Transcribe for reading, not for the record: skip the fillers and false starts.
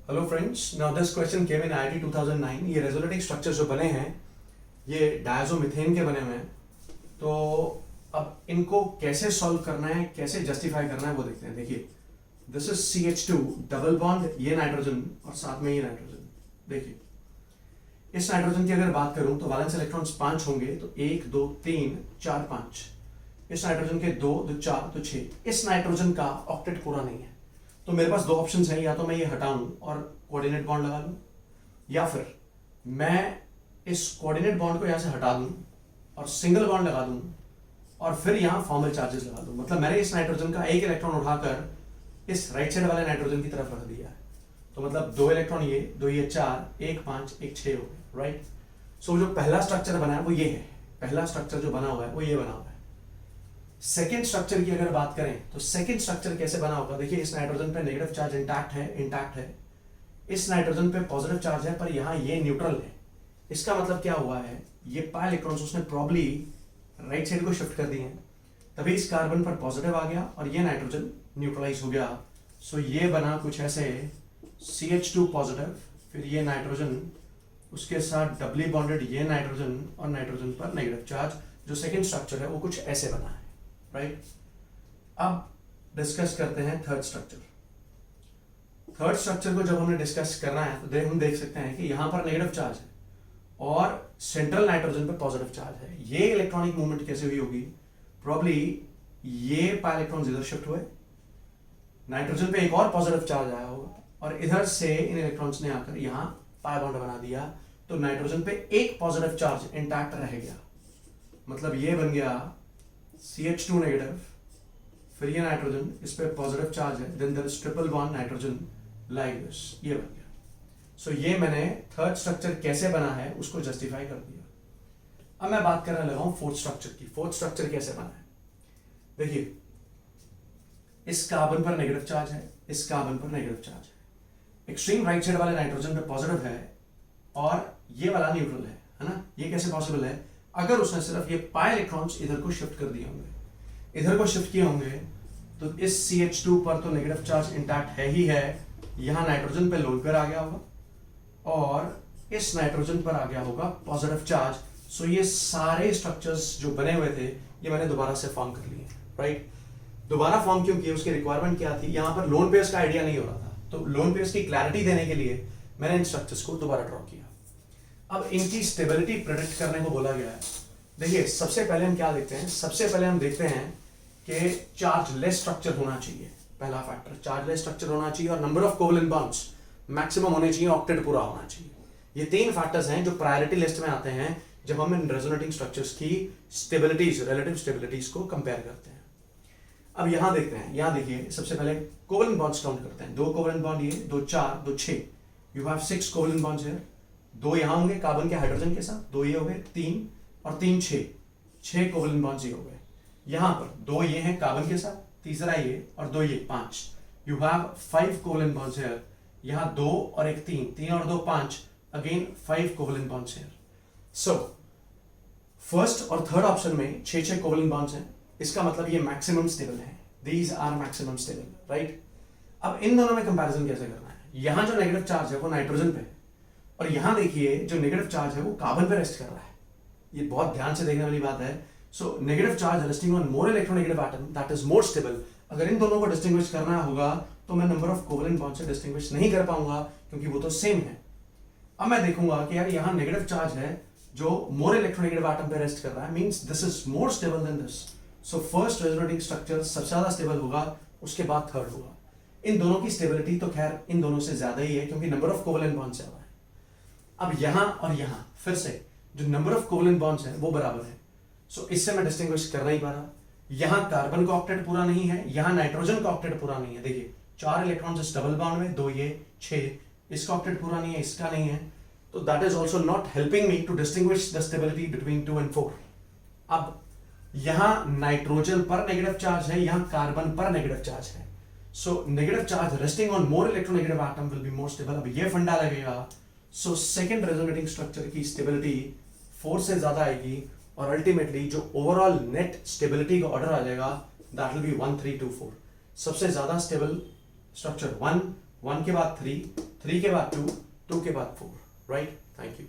Hello friends, now this question came in IIT 2009। ये resonating structure जो बने हैं ये डायज़ोमीथेन के बने हुए हैं। तो अब इनको कैसे सॉल्व करना है, कैसे जस्टिफाई करना है वो देखते हैं। देखिए, this is CH2 double bond, ये नाइट्रोजन और साथ में ये नाइट्रोजन। देखिए, इस नाइट्रोजन की अगर बात करूं तो वैलेंस इलेक्ट्रॉन्स 5 होंगे, तो 1 2 3 4 5। इस नाइट्रोजन के 2 2 4 तो 6। इस नाइट्रोजन का ऑक्टेट पूरा नहीं है, तो मेरे पास दो ऑप्शन हैं, या तो मैं ये हटाऊं और कोऑर्डिनेट बॉन्ड लगा लूं, या फिर मैं इस कोऑर्डिनेट बॉन्ड को यहां से हटा दूं और सिंगल बॉन्ड लगा दूं और फिर यहां फॉर्मल चार्जेस लगा दूं। मतलब मैंने इस नाइट्रोजन का एक इलेक्ट्रॉन उठाकर इस राइट साइड वाले नाइट्रोजन की तरफ रख दिया है। तो मतलब 2 इलेक्ट्रॉन ये, 2 ये 4, 1 5 1 6 हो गए, राइट। सो जो पहला स्ट्रक्चर बना है वो ये है। पहला स्ट्रक्चर जो बना हुआ है वो ये बना हुआ है। सेकेंड स्ट्रक्चर की अगर बात करें तो सेकेंड स्ट्रक्चर कैसे बना होगा। देखिए, इस नाइट्रोजन पे नेगेटिव चार्ज इंटैक्ट है। इस नाइट्रोजन पे पॉजिटिव चार्ज है, पर यहां ये न्यूट्रल है। इसका मतलब क्या हुआ है, ये पाई इलेक्ट्रॉन्स उसने प्रॉब्ली राइट साइड को शिफ्ट कर दिए हैं, तभी इस कार्बन पर पॉजिटिव आ गया और ये नाइट्रोजन न्यूट्रलाइज हो गया। सो ये बना कुछ ऐसे CH2 पॉजिटिव, फिर ये नाइट्रोजन उसके साथ डबली बॉन्डेड ये नाइट्रोजन और नाइट्रोजन पर नेगेटिव चार्ज। जो सेकेंड स्ट्रक्चर है वो कुछ ऐसे बना है, राइट। अब डिस्कस करते हैं थर्ड स्ट्रक्चर। थर्ड स्ट्रक्चर को जब हमने डिस्कस करना है तो हम देख सकते हैं कि यहां पर नेगेटिव चार्ज है और सेंट्रल नाइट्रोजन पे पॉजिटिव चार्ज है। ये इलेक्ट्रॉनिक मूवमेंट कैसे हुई होगी, प्रॉब्ली ये पाई इलेक्ट्रॉन्स इधर शिफ्ट हुए, नाइट्रोजन पे एक और पॉजिटिव चार्ज आया होगा और इधर से इन इलेक्ट्रॉन्स ने आकर यहां पाई बॉन्ड बना दिया, तो नाइट्रोजन पे एक पॉजिटिव चार्ज इंटैक्ट रह गया। मतलब ये बन गया CH2 नेगेटिव, फिर ये नाइट्रोजन, इस पे पॉजिटिव चार्ज है, then there is triple bond nitrogen like this, ये बन गया। सो ये मैंने थर्ड स्ट्रक्चर कैसे बना है उसको जस्टिफाई कर दिया। अब मैं बात करने लगा हूं फोर्थ स्ट्रक्चर की। फोर्थ स्ट्रक्चर कैसे बना है, देखिए, इस कार्बन पर नेगेटिव चार्ज है, इस कार्बन पर नेगेटिव चार्ज है, एक्सट्रीम राइट साइड वाले नाइट्रोजन पे पॉजिटिव है और ये वाला न्यूट्रल है ना। ये कैसे पॉसिबल है, अगर उसने सिर्फ ये पाई इलेक्ट्रॉन्स इधर को शिफ्ट कर दिए होंगे, इधर को शिफ्ट किए होंगे, तो इस CH2 पर तो नेगेटिव चार्ज इंटैक्ट है ही है, यहां नाइट्रोजन पे लोन पेयर आ गया होगा और इस नाइट्रोजन पर आ गया होगा पॉजिटिव चार्ज। सो ये सारे स्ट्रक्चर्स जो बने हुए थे ये मैंने दोबारा से फॉर्म कर लिए, राइट। दोबारा फॉर्म क्यों किए, उसकी रिक्वायरमेंट क्या थी, यहां पर लोन पेयर्स का आइडिया नहीं हो रहा था, तो लोन पेयर्स की क्लैरिटी देने के लिए मैंने इन स्ट्रक्चर्स को दोबारा ड्रॉ किया। अब इनकी स्टेबिलिटी प्रेडिक्ट करने को बोला गया है। देखिए, सबसे पहले हम क्या देखते हैं, सबसे पहले हम देखते हैं कि चार्जलेस स्ट्रक्चर होना चाहिए। पहला फैक्टर चार्जलेस स्ट्रक्चर होना चाहिए और number of covalent bonds maximum होने चाहिए, ऑक्टेट पूरा होना चाहिए। ये तीन फैक्टर्स हैं जो प्रायोरिटी लिस्ट में आते हैं जब हम इन रेजोनेटिंग स्ट्रक्चर्स की स्टेबिलिटीज, रिलेटिव स्टेबिलिटीज को कंपेयर करते हैं। अब यहां देखते हैं, यहां देखिए, सबसे पहले कोवेलेंट बॉन्ड्स काउंट करते हैं। 2 कोवेलेंट बॉन्ड ये, 2 4 2 6, you have 6 covalent bonds here. 2 यहां होंगे कार्बन के हाइड्रोजन के साथ, 2 ये हो गए, 3 और 3 6 कोवेलेंट बॉन्ड्स ये हो गए। यहां पर 2 ये हैं कार्बन के साथ, तीसरा ये और 2 ये 5, you have 5 covalent bonds here. यहां 2 और 1 3 और 2 5, again 5 covalent bonds here. So first और थर्ड ऑप्शन में 6 कोवेलेंट बॉन्ड्स हैं, इसका मतलब ये मैक्सिमम स्टेबल है। These are maximum stable, right. अब इन दोनों में कंपैरिजन कैसे करना है, यहां जो नेगेटिव चार्ज है वो नाइट्रोजन पे है और यहां देखिए जो नेगेटिव चार्ज है वो कार्बन पे रेस्ट कर रहा है। ये बहुत ध्यान से देखने वाली बात है। So negative charge resting on more electronegative atom that is more stable. अगर इन दोनों को डिस्टिंग्विश करना होगा तो मैं नंबर ऑफ कोवेलेंट बॉन्ड से डिस्टिंग्विश नहीं कर पाऊंगा क्योंकि वो तो सेम है। अब मैं देखूंगा कि यार यहाँ नेगेटिव चार्ज है जो मोर इलेक्ट्रोनेगेटिव एटम पे रेस्ट कर रहा है, means this is more stable then this. So first resonating structure सबसे ज्यादा स्टेबल होगा, उसके बाद थर्ड होगा। इन दोनों की स्टेबिलिटी तो खैर इन दोनों से ज्यादा ही है क्योंकि नंबर ऑफ कोवेलेंट बॉन्ड्स ज्यादा है। अब यहां और यहां फिर से जो नंबर ऑफ कोवेलेंट बॉन्ड्स हैं वो बराबर है। सो इससे मैं डिस्टिंग्विश कर नहीं पा रहा। यहां कार्बन का ऑक्टेट पूरा नहीं है, यहां नाइट्रोजन का ऑक्टेट पूरा नहीं है। देखिए, 4 इलेक्ट्रॉन्स इस डबल बॉन्ड में, 2 ये 6, इसका ऑक्टेट पूरा नहीं है, इसका नहीं है, तो that is also not helping me to distinguish the stability between 2 and 4। अब यहां नाइट्रोजन पर नेगेटिव चार्ज है, यहां कार्बन पर नेगेटिव चार्ज है। So negative charge resting on more electronegative atom will be more stable. अब ये फंडा लगेगा। सो सेकेंड रेजोनेटिंग स्ट्रक्चर की स्टेबिलिटी 4 से ज्यादा आएगी और अल्टीमेटली जो ओवरऑल नेट स्टेबिलिटी का ऑर्डर आ जाएगा दैट विल बी 1 3 2 4। सबसे ज्यादा स्टेबल स्ट्रक्चर 1, 1 के बाद 3, 3 के बाद 2, 2 के बाद 4, राइट? Thank you.